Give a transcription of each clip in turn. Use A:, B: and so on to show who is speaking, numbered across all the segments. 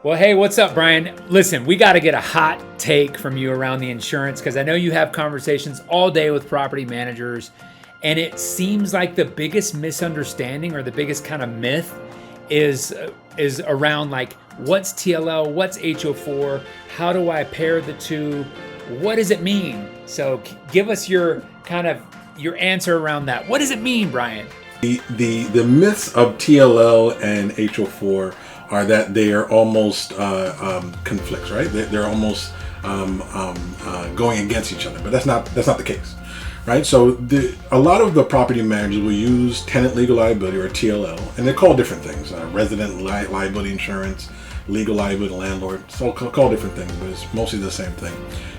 A: Well, hey, what's up, Brian? Listen, we got to get a hot take from you around the insurance because I know you have conversations all day with property managers, and it seems like the biggest misunderstanding or the biggest kind of myth is around like what's TLL, what's HO4, how do I pair the two, what does it mean? So give us your answer around that. What does it mean, Brian?
B: The myths of TLL and HO4 are that they are almost conflicts, right? They're almost going against each other, but that's not the case, right? So a lot of the property managers will use tenant legal liability or TLL, and they're called different things: resident liability insurance, legal liability landlord. So called different things, but it's mostly the same thing.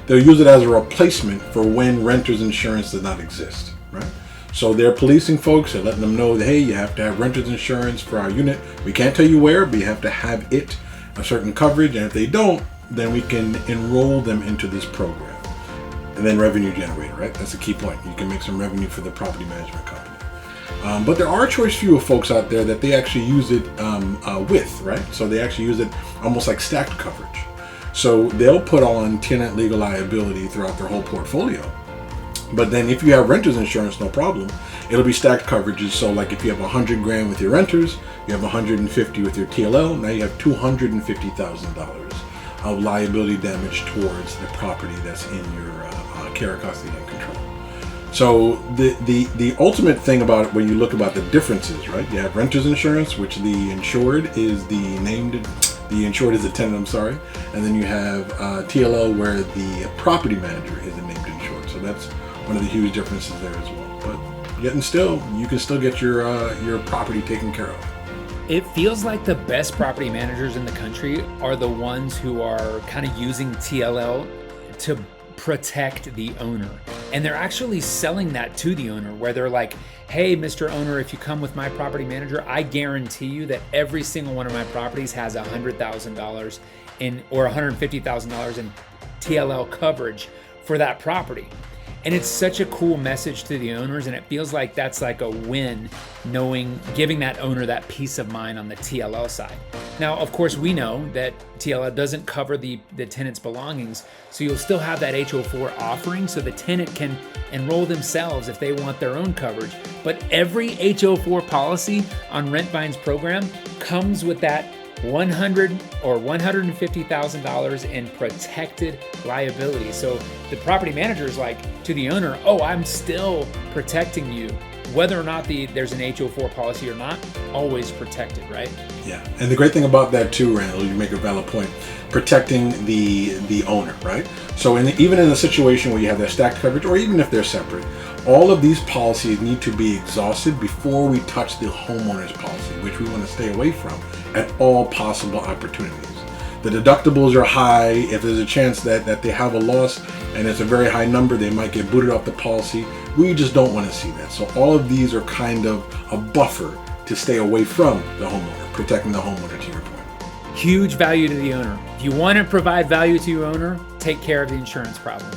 B: They'll use it as a replacement for when renter's insurance does not exist, right? So they're policing folks and letting them know that, hey, you have to have renter's insurance for our unit. We can't tell you where, but you have to have it, a certain coverage. And if they don't, then we can enroll them into this program. And then revenue generator, right? That's a key point. You can make some revenue for the property management company. But there are a choice few of folks out there that they actually use it with, right? So they actually use it almost like stacked coverage. So they'll put on tenant legal liability throughout their whole portfolio. But then if you have renter's insurance, no problem. It'll be stacked coverages. So like if you have $100,000 with your renters, you have $150,000 with your TLL, now you have $250,000 of liability damage towards the property that's in your care, custody, and control. So the ultimate thing about it, when you look about the differences, right? You have renter's insurance, which the insured is the insured is the tenant, I'm sorry. And then you have TLL, where the property manager is the named insured. So that's one of the huge differences there as well. But yet and still, you can still get your property taken care of.
A: It feels like the best property managers in the country are the ones who are kind of using TLL to protect the owner. And they're actually selling that to the owner, where they're like, hey, Mr. Owner, if you come with my property manager, I guarantee you that every single one of my properties has $100,000 or $150,000 in TLL coverage for that property. And it's such a cool message to the owners, and it feels like that's like a win, giving that owner that peace of mind on the TLL side. Now, of course, we know that TLL doesn't cover the tenant's belongings, so you'll still have that HO4 offering, so the tenant can enroll themselves if they want their own coverage. But every HO4 policy on Rentvine's program comes with that $100,000 or $150,000 in protected liability. So the property manager is like to the owner, oh, I'm still protecting you. Whether or not there's an HO4 policy or not, always protected, right?
B: Yeah, and the great thing about that too, Randall, you make a valid point, protecting the owner, right? So even in a situation where you have that stacked coverage, or even if they're separate, all of these policies need to be exhausted before we touch the homeowner's policy, which we want to stay away from at all possible opportunities. The deductibles are high. If there's a chance that they have a loss and it's a very high number, they might get booted off the policy. We just don't want to see that. So all of these are kind of a buffer to stay away from the homeowner, protecting the homeowner, to your point.
A: Huge value to the owner. If you want to provide value to your owner, take care of the insurance problem.